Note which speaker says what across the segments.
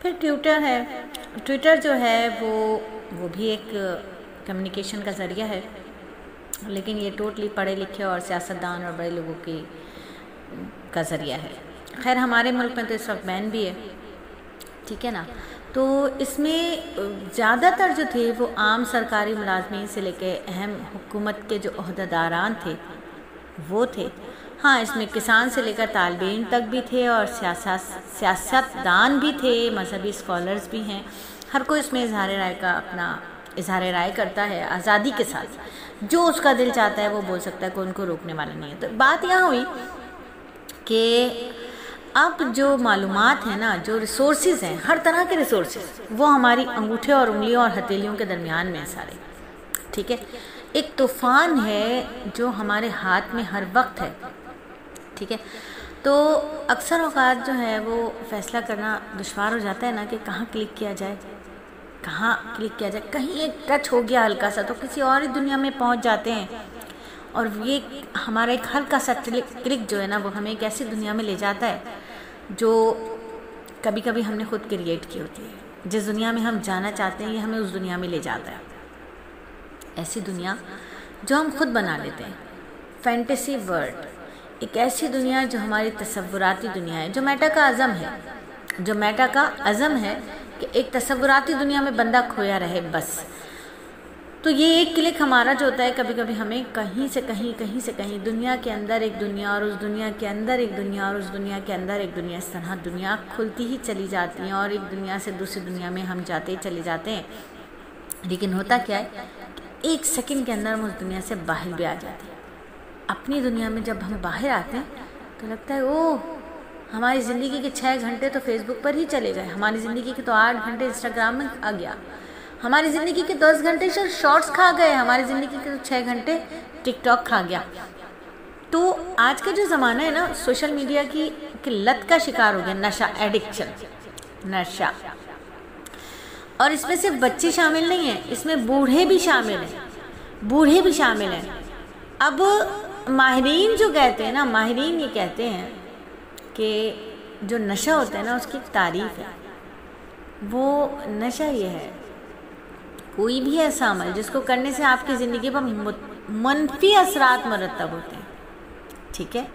Speaker 1: फिर ट्विटर है। ट्विटर जो है वो भी एक कम्युनिकेशन का ज़रिया है, लेकिन ये टोटली पढ़े लिखे और सियासतदान और बड़े लोगों का ज़रिया है। खैर हमारे मुल्क में तो इस वक्त बैन भी है, ठीक है ना। तो इसमें ज़्यादातर जो थे वो आम सरकारी मुलाजमीन से लेके अहम हुकूमत के जो ओहदेदारान थे वो थे। हाँ, इसमें किसान से लेकर तालिबे इल्म तक भी थे और सियासतदान भी थे, मजहबी स्कॉलर्स भी हैं। हर कोई इसमें इजहार राय करता है आज़ादी के साथ, जो उसका दिल चाहता है वो बोल सकता है, कोई उनको रोकने वाला नहीं है। तो बात यहाँ हुई कि अब जो मालूमात है ना, जो रिसोर्सेज हैं, हर तरह के रिसोर्सेज, वो हमारी अंगूठे और उंगलियों और हथेलियों के दरमियान में है सारे, ठीक है। एक तूफ़ान है जो हमारे हाथ में हर वक्त है, ठीक है। तो अक्सर औक़ात जो है वो फ़ैसला करना दुश्वार हो जाता है ना कि कहाँ क्लिक किया जाए, कहीं एक टच हो गया हल्का सा तो किसी और ही दुनिया में पहुंच जाते हैं। और ये हमारा एक हल्का सा क्लिक जो है ना, वो हमें एक ऐसी दुनिया में ले जाता है जो कभी कभी हमने खुद क्रिएट की होती है। जिस दुनिया में हम जाना चाहते हैं ये हमें उस दुनिया में ले जाता है, ऐसी दुनिया जो हम खुद बना लेते हैं। फैंटेसी वर्ल्ड, एक ऐसी दुनिया जो हमारी तसव्वुराती दुनिया है, जो मेटा का अज़म है कि एक तसव्वुराती दुनिया में बंदा खोया रहे बस। तो ये एक क्लिक हमारा जो होता है, कभी कभी हमें कहीं से कहीं दुनिया के अंदर एक दुनिया और उस दुनिया के अंदर एक दुनिया और उस दुनिया के अंदर एक दुनिया, इस तरह दुनिया खुलती ही चली जाती हैं और एक दुनिया से दूसरी दुनिया में हम जाते ही चले जाते हैं। लेकिन होता क्या है, एक सेकंड के अंदर हम उस दुनिया से बाहर भी आ जाते हैं। अपनी दुनिया में जब हम बाहर आते हैं तो लगता है ओह, हमारी ज़िंदगी के 6 घंटे तो फेसबुक पर ही चले गए, हमारी ज़िंदगी के तो 8 घंटे इंस्टाग्राम में आ गया, हमारी ज़िंदगी के 10 घंटे शॉर्ट्स खा गए, हमारी ज़िंदगी के 6 घंटे टिकटॉक खा गया। तो आज का जो ज़माना है ना, सोशल मीडिया की लत का शिकार हो गया, नशा। और इसमें सिर्फ बच्चे शामिल नहीं हैं, इसमें बूढ़े भी शामिल हैं। अब माहिरीन जो कहते हैं ना, माहिरीन ये कहते हैं कि जो नशा होता है ना उसकी तारीफ़ है। वो नशा ये है, कोई भी ऐसा अमल जिसको करने से आपकी ज़िंदगी पर मनफी असरात मुरतब होते हैं, ठीक है।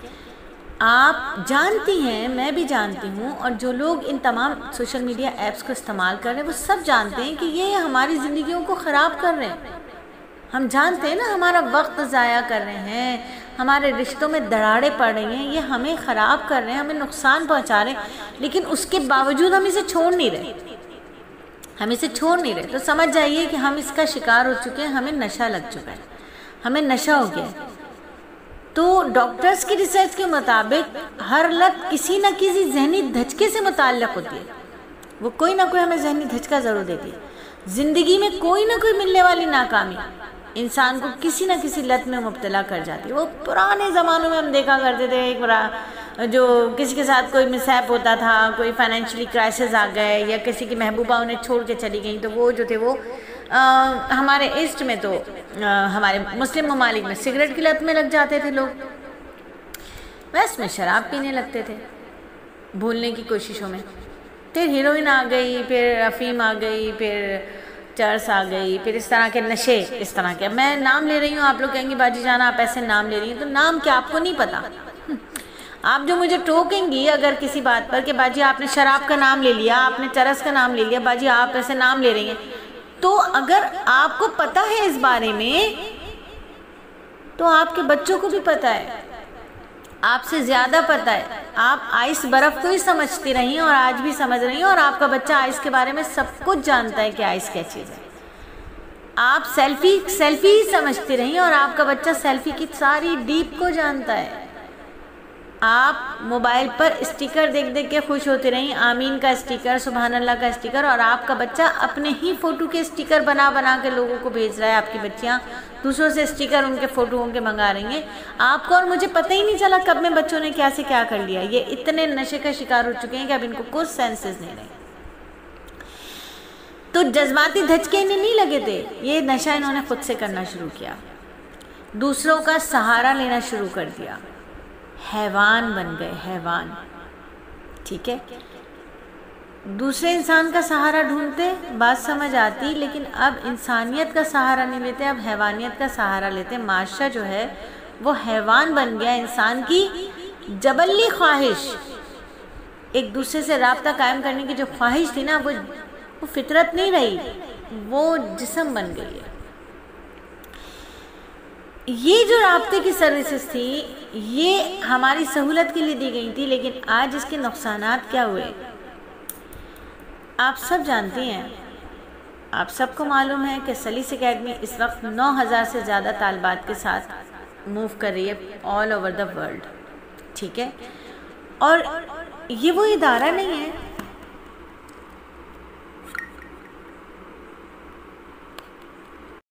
Speaker 1: आप जानती हैं, मैं भी जानती हूँ, और जो लोग इन तमाम सोशल मीडिया ऐप्स को इस्तेमाल कर रहे हैं वो सब जानते हैं कि ये हमारी ज़िंदगियों को ख़राब कर रहे हैं। हम जानते हैं ना, हमारा वक्त ज़ाया कर रहे हैं, हमारे रिश्तों में दरारें पड़ रही हैं, ये हमें ख़राब कर रहे हैं, हमें नुकसान पहुँचा रहे हैं, लेकिन उसके बावजूद हम इसे छोड़ नहीं रहे। तो समझ जाइए कि हम इसका शिकार हो चुके हैं, हमें नशा लग चुका है, हमें नशा हो गया है। तो डॉक्टर्स की रिसर्च के मुताबिक हर लत किसी न किसी जहनी धचके से मुताल्लिक़ होती है, वो कोई ना कोई हमें जहनी धचका ज़रूर देती है। ज़िंदगी में कोई ना कोई मिलने वाली नाकामी इंसान को किसी न किसी लत में मुब्तला कर जाती है। वो पुराने ज़मानों में हम देखा करते थे, एक बड़ा जो किसी के साथ कोई मिसहैप होता था, कोई फाइनेंशियली क्राइसिस आ गए या किसी की महबूबा उन्हें छोड़ के चली गई, तो वो जो थे वो हमारे ईस्ट में तो हमारे मुस्लिम ममालिक में सिगरेट की लत में लग जाते थे लोग, वेस्ट में शराब पीने लगते थे भूलने की कोशिशों में। फिर हीरोइन आ गई, फिर अफीम आ गई, फिर चर्स आ गई, फिर इस तरह के नशे, इस तरह के। मैं नाम ले रही हूँ, आप लोग कहेंगे बाजी जाना आप ऐसे नाम ले रही हैं, तो नाम क्या आपको नहीं पता? आप जो मुझे टोकेंगी अगर किसी बात पर कि बाजी आपने शराब का नाम ले लिया, आपने चरस का नाम ले लिया, बाजी आप ऐसे नाम ले रही हैं, तो अगर आपको पता है इस बारे में तो आपके बच्चों को भी पता है, आपसे ज़्यादा पता है। आप आइस बर्फ़ को ही समझती रही और आज भी समझ रही हैं, और आपका बच्चा आइस के बारे में सब कुछ जानता है कि आइस क्या चीज़ है। आप सेल्फी ही समझती रही और आपका बच्चा सेल्फी की सारी डीप को जानता है। आप मोबाइल पर स्टिकर देख देख के खुश होती रही, आमीन का स्टिकर, सुभान अल्लाह का स्टिकर, और आपका बच्चा अपने ही फ़ोटो के स्टिकर बना बना के लोगों को भेज रहा है। आपकी बच्चियाँ दूसरों से स्टिकर उनके फ़ोटो के मंगा रही हैं, आपको और मुझे पता ही नहीं चला कब में बच्चों ने क्या से क्या कर लिया। ये इतने नशे का शिकार हो चुके हैं कि अब इनको कुछ सेंसेस नहीं रहे। तो जज्बाती धचके इन्हें नहीं लगे थे, ये नशा इन्होंने खुद से करना शुरू किया, दूसरों का सहारा लेना शुरू कर दिया, हैवान बन गए, हैवान, ठीक है। दूसरे इंसान का सहारा ढूंढते, बात समझ आती, लेकिन अब इंसानियत का सहारा नहीं लेते, अब हैवानियत का सहारा लेते। माशरा जो है वो हैवान बन गया। इंसान की जबल्ली ख्वाहिश, एक दूसरे से राब्ता कायम करने की जो ख्वाहिश थी ना, वो फितरत नहीं रही, वो जिस्म बन गई है। ये जो राब्ते की सर्विसेज थी ये हमारी सहूलत के लिए दी गई थी, लेकिन आज इसके नुकसानात क्या हुए आप सब जानते हैं। आप सबको मालूम है कि सलीस एकेडमी इस वक्त 9000 से ज़्यादा तालबात के साथ मूव कर रही है ऑल ओवर द वर्ल्ड, ठीक है। और ये वो इदारा नहीं है